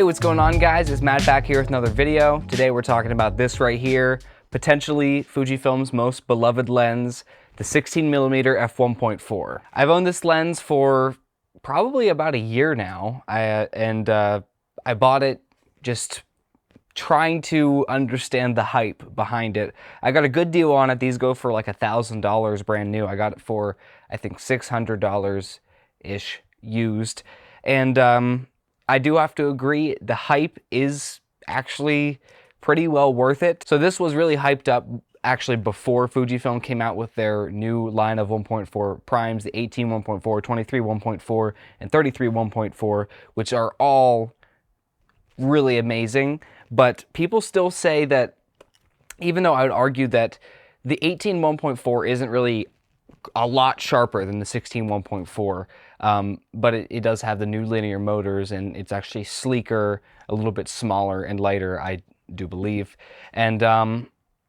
Hey, what's going on, guys? It's Matt back here with another video. Today we're talking about this right here, potentially Fujifilm's most beloved lens, the 16mm f1.4. I've owned this lens for probably about a year now, I bought it just trying to understand the hype behind it. I got a good deal on it. These go for like $1,000 brand new. I got it for, I think, $600-ish used. And I do have to agree, the hype is actually pretty well worth it. So this was really hyped up actually before Fujifilm came out with their new line of 1.4 primes, the 18 1.4, 23 1.4, and 33 1.4, which are all really amazing. But people still say that, even though I would argue that the 18 1.4 isn't really a lot sharper than the 16 1.4, but it does have the new linear motors, and it's actually sleeker, a little bit smaller and lighter, I do believe. And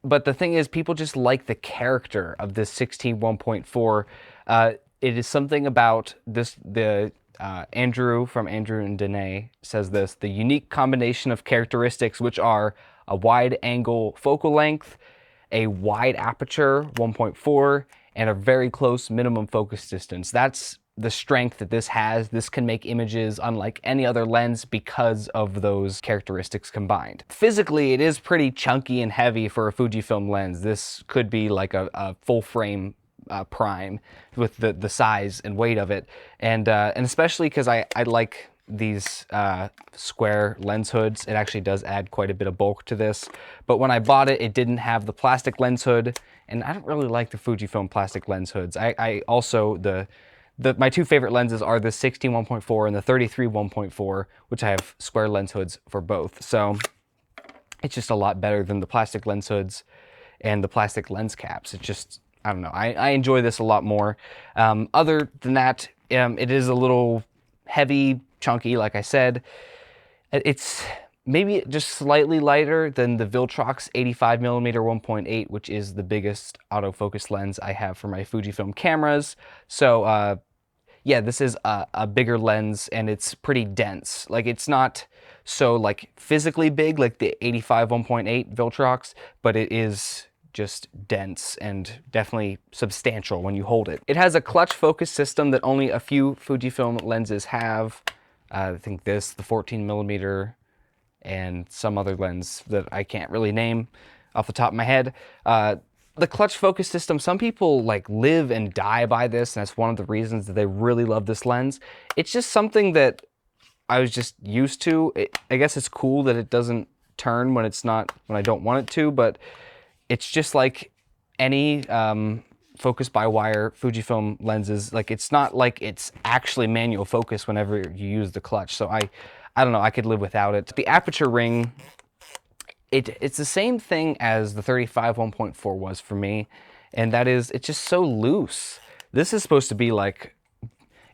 but the thing is, people just like the character of this 16 1.4. It is something about this, Andrew from Andrew and Danae says this: the unique combination of characteristics, which are a wide angle focal length, a wide aperture 1.4, and a very close minimum focus distance. That's the strength that this has. This can make images unlike any other lens because of those characteristics combined. Physically, it is pretty chunky and heavy for a Fujifilm lens. This could be like a full frame prime with the size and weight of it. And especially because I like these square lens hoods. It actually does add quite a bit of bulk to this. But when I bought it, it didn't have the plastic lens hood, and I don't really like the Fujifilm plastic lens hoods. I also, my two favorite lenses are the 16 1.4 and the 33 1.4, which I have square lens hoods for both. So it's just a lot better than the plastic lens hoods and the plastic lens caps. It's just, I don't know, I enjoy this a lot more. Other than that, it is a little heavy, chunky, like I said. It's maybe just slightly lighter than the Viltrox 85mm 1.8, which is the biggest autofocus lens I have for my Fujifilm cameras. So yeah, this is a bigger lens, and it's pretty dense. Like, it's not so like physically big like the 85 1.8 Viltrox, but it is just dense and definitely substantial when you hold it. It has a clutch focus system that only a few Fujifilm lenses have. I think the 14mm, and some other lens that I can't really name off the top of my head. The clutch focus system, some people like live and die by this, and that's one of the reasons that they really love this lens. It's just something that I was just used to. I guess it's cool that it doesn't turn when I don't want it to, but it's just like any focus by wire Fujifilm lenses. Like, it's not like it's actually manual focus whenever you use the clutch. So I don't know, I could live without it. The aperture ring, it's the same thing as the 35 1.4 was for me, and that is, it's just so loose. This is supposed to be like,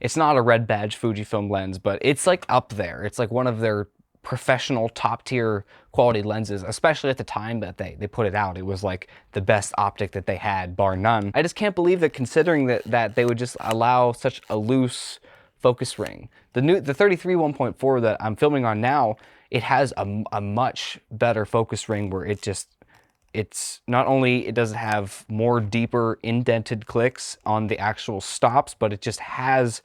it's not a red badge Fujifilm lens, but it's like up there. It's like one of their professional top tier quality lenses, especially at the time that they put it out. It was like the best optic that they had, bar none. I just can't believe that, considering that they would just allow such a loose focus ring. The 33 1.4 that I'm filming on now, it has a much better focus ring, where it's not only, it doesn't have more deeper indented clicks on the actual stops, but it just has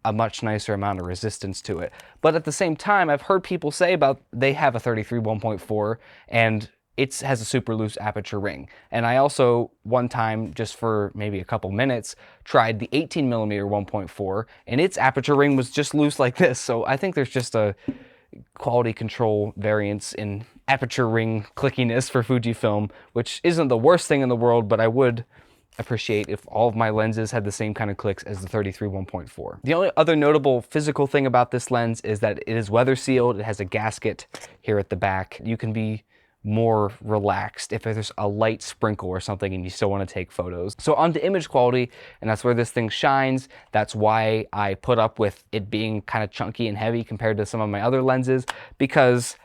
a much nicer amount of resistance to it. But at the same time, I've heard people say they have a 33 1.4 and it has a super loose aperture ring. And I also, one time, just for maybe a couple minutes, tried the 18mm 1.4, and its aperture ring was just loose like this. So I think there's just a quality control variance in aperture ring clickiness for Fujifilm, which isn't the worst thing in the world, but I would appreciate if all of my lenses had the same kind of clicks as the 33 1.4. The only other notable physical thing about this lens is that it is weather sealed. It has a gasket here at the back. You can be more relaxed if there's a light sprinkle or something and you still want to take photos. So on to image quality, and that's where this thing shines. That's why I put up with it being kind of chunky and heavy compared to some of my other lenses, because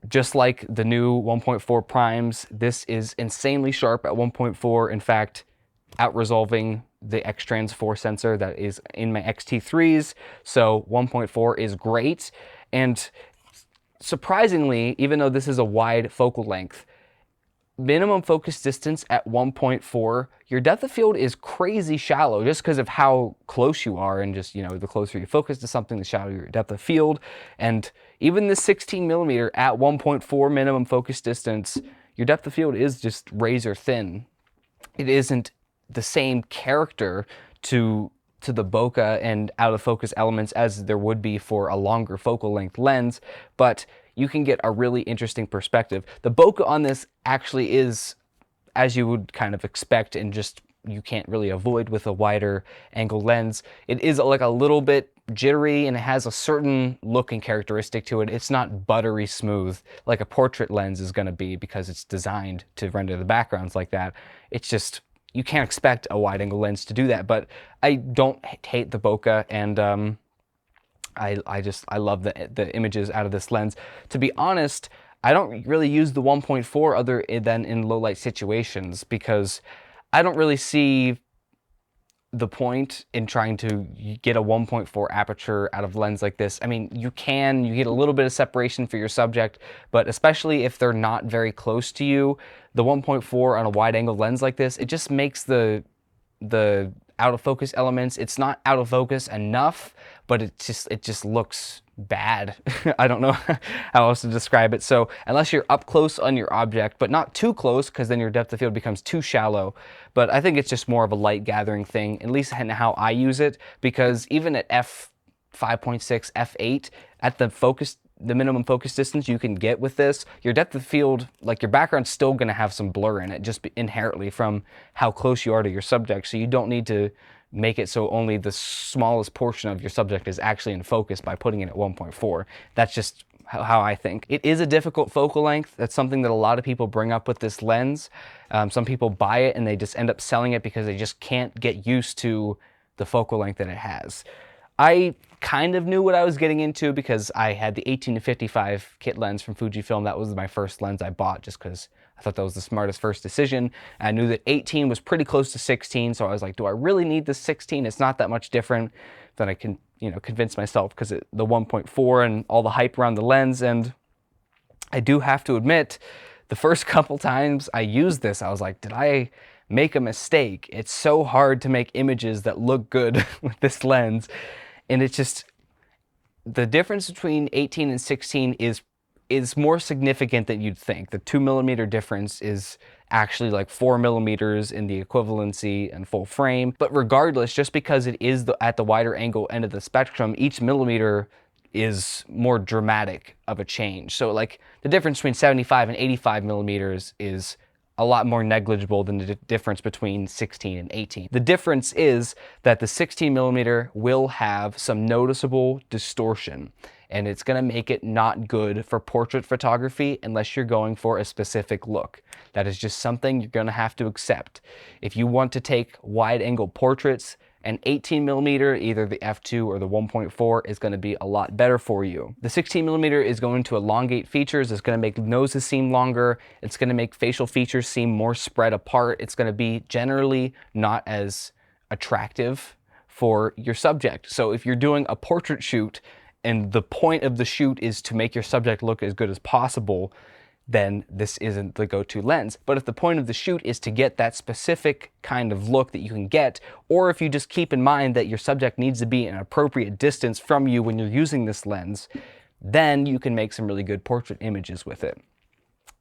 just like the new 1.4 primes, this is insanely sharp at 1.4. In fact, out-resolving the X-Trans 4 sensor that is in my X-T3s. So 1.4 is great. And surprisingly, even though this is a wide focal length, minimum focus distance at 1.4, your depth of field is crazy shallow just because of how close you are, and just, you know, the closer you focus to something, the shallower your depth of field. And even the 16mm at 1.4 minimum focus distance, your depth of field is just razor thin. It isn't the same character to the bokeh and out of focus elements as there would be for a longer focal length lens, but you can get a really interesting perspective. The bokeh on this actually is, as you would kind of expect, and just you can't really avoid with a wider angle lens. It is like a little bit jittery, and it has a certain look and characteristic to it. It's not buttery smooth like a portrait lens is going to be, because it's designed to render the backgrounds like that. It's just, you can't expect a wide angle lens to do that. But I don't hate the bokeh, and I love the images out of this lens. To be honest, I don't really use the 1.4 other than in low light situations, because I don't really see the point in trying to get a 1.4 aperture out of a lens like this. I mean, you get a little bit of separation for your subject, but especially if they're not very close to you, the 1.4 on a wide angle lens like this, it just makes the out of focus elements, it's not out of focus enough, but it just looks bad. I don't know how else to describe it. So unless you're up close on your object, but not too close, because then your depth of field becomes too shallow. But I think it's just more of a light gathering thing, at least in how I use it, because even at f5.6, f8, at the minimum focus distance you can get with this, your depth of field, like your background's still going to have some blur in it, just inherently from how close you are to your subject. So you don't need to make it so only the smallest portion of your subject is actually in focus by putting it at 1.4. That's just how I think. It is a difficult focal length. That's something that a lot of people bring up with this lens. Some people buy it and they just end up selling it because they just can't get used to the focal length that it has. I kind of knew what I was getting into because I had the 18-55 kit lens from Fujifilm. That was my first lens I bought just because I thought that was the smartest first decision. And I knew that 18 was pretty close to 16, so I was like, do I really need the 16? It's not that much different. Then I can, convince myself because the 1.4 and all the hype around the lens. And I do have to admit, the first couple times I used this, I was like, did I make a mistake? It's so hard to make images that look good with this lens. And it's just, the difference between 18 and 16 is more significant than you'd think. The 2mm difference is actually like 4mm in the equivalency and full frame. But regardless, just because it is at the wider angle end of the spectrum, each millimeter is more dramatic of a change. So like the difference between 75 and 85mm is a lot more negligible than the difference between 16 and 18. The difference is that the 16mm will have some noticeable distortion, and it's going to make it not good for portrait photography unless you're going for a specific look. That is just something you're going to have to accept. If you want to take wide-angle portraits, an 18mm, either the f2 or the 1.4, is going to be a lot better for you. The 16mm is going to elongate features. It's going to make noses seem longer. It's going to make facial features seem more spread apart. It's going to be generally not as attractive for your subject. So if you're doing a portrait shoot and the point of the shoot is to make your subject look as good as possible, then this isn't the go-to lens. But if the point of the shoot is to get that specific kind of look that you can get, or if you just keep in mind that your subject needs to be an appropriate distance from you when you're using this lens, then you can make some really good portrait images with it.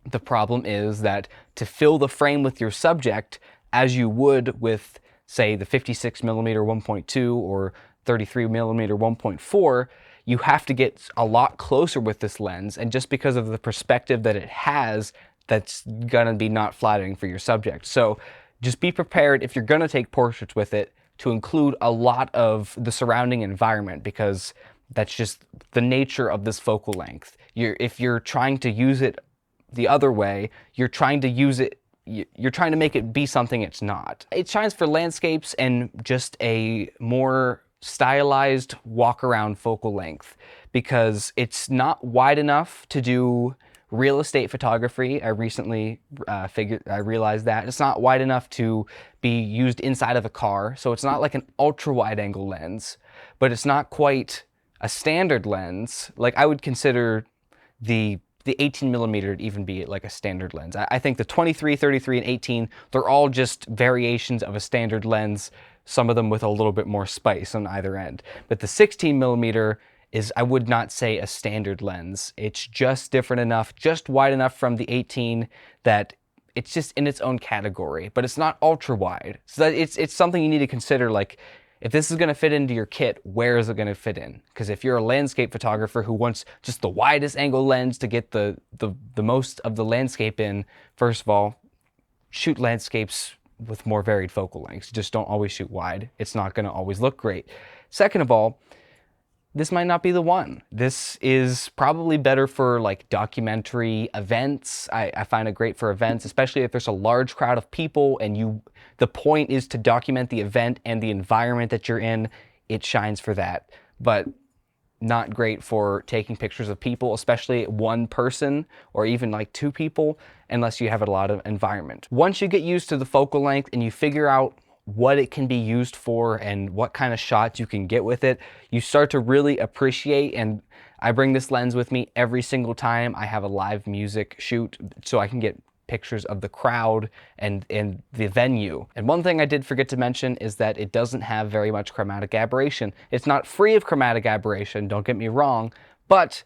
The problem is that to fill the frame with your subject, as you would with, say, the 56mm 1.2 or 33mm 1.4, you have to get a lot closer with this lens, and just because of the perspective that it has, that's gonna be not flattering for your subject. So just be prepared, if you're gonna take portraits with it, to include a lot of the surrounding environment, because that's just the nature of this focal length. If you're trying to use it the other way, you're trying to make it be something it's not. It shines for landscapes and just a more stylized walk-around focal length, because it's not wide enough to do real estate photography. I recently realized that. It's not wide enough to be used inside of a car, so it's not like an ultra-wide angle lens, but it's not quite a standard lens. Like, I would consider the 18mm would even be like a standard lens. I think the 23, 33, and 18, they're all just variations of a standard lens, some of them with a little bit more spice on either end. But the 16mm is, I would not say a standard lens. It's just different enough, just wide enough from the 18 that it's just in its own category, but it's not ultra wide. So that it's something you need to consider, like, if this is going to fit into your kit, where is it going to fit in? Because if you're a landscape photographer who wants just the widest angle lens to get the most of the landscape in, first of all, shoot landscapes with more varied focal lengths. Just don't always shoot wide. It's not going to always look great. Second of all, this might not be the one. This is probably better for like documentary events. I find it great for events, especially if there's a large crowd of people and the point is to document the event and the environment that you're in. It shines for that, but not great for taking pictures of people, especially one person or even like two people, unless you have a lot of environment. Once you get used to the focal length and you figure out what it can be used for and what kind of shots you can get with it, you start to really appreciate. And I bring this lens with me every single time I have a live music shoot so I can get pictures of the crowd and the venue. And one thing I did forget to mention is that it doesn't have very much chromatic aberration. It's not free of chromatic aberration, don't get me wrong, but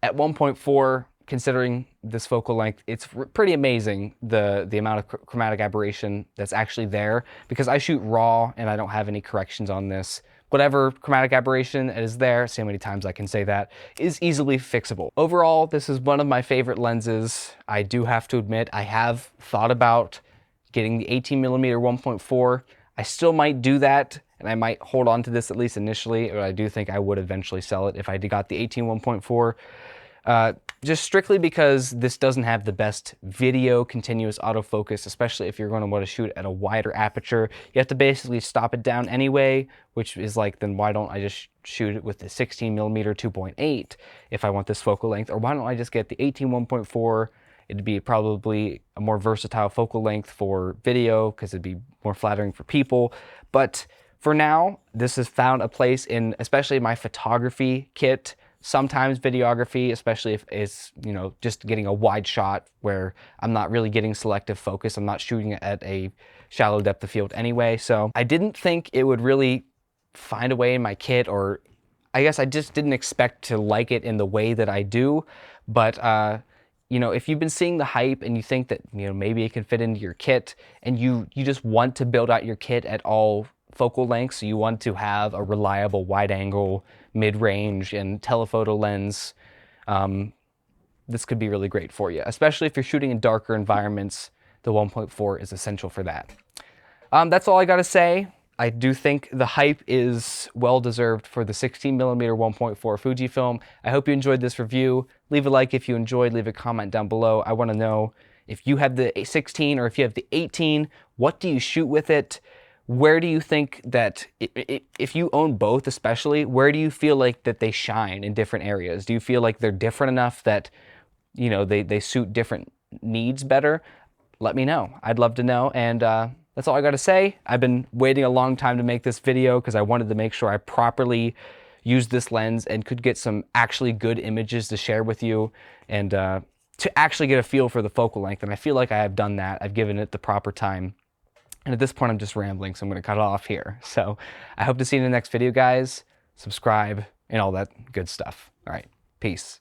at 1.4, considering this focal length, it's pretty amazing the amount of chromatic aberration that's actually there, because I shoot raw and I don't have any corrections on this. Whatever chromatic aberration is there, see how many times I can say that, is easily fixable. Overall, this is one of my favorite lenses. I do have to admit, I have thought about getting the 18mm 1.4. I still might do that, and I might hold on to this at least initially, but I do think I would eventually sell it if I got the 18 1.4. Just strictly because this doesn't have the best video continuous autofocus, especially if you're going to want to shoot at a wider aperture. You have to basically stop it down anyway, which is like, then why don't I just shoot it with the 16mm 2.8 if I want this focal length? Or why don't I just get the 18 1.4? It'd be probably a more versatile focal length for video because it'd be more flattering for people. But for now, this has found a place in especially my photography kit. Sometimes videography, especially if it's, you know, just getting a wide shot where I'm not really getting selective focus. I'm not shooting at a shallow depth of field anyway. So I didn't think it would really find a way in my kit, or I guess I just didn't expect to like it in the way that I do. But, you know, if you've been seeing the hype and you think that, you know, maybe it can fit into your kit and you just want to build out your kit at all focal lengths, so you want to have a reliable wide angle, mid-range, and telephoto lens, this could be really great for you, especially if you're shooting in darker environments. The 1.4 is essential for that. That's all I gotta say. I do think the hype is well-deserved for the 16mm 1.4 Fujifilm. I hope you enjoyed this review. Leave a like if you enjoyed, leave a comment down below. I wanna know if you have the 16 or if you have the 18, what do you shoot with it? Where do you think that, if you own both especially, where do you feel like that they shine in different areas? Do you feel like they're different enough that, you know, they suit different needs better? Let me know. I'd love to know. And that's all I got to say. I've been waiting a long time to make this video because I wanted to make sure I properly used this lens and could get some actually good images to share with you, and to actually get a feel for the focal length. And I feel like I have done that. I've given it the proper time. And at this point, I'm just rambling, so I'm going to cut it off here. So I hope to see you in the next video, guys. Subscribe and all that good stuff. All right, peace.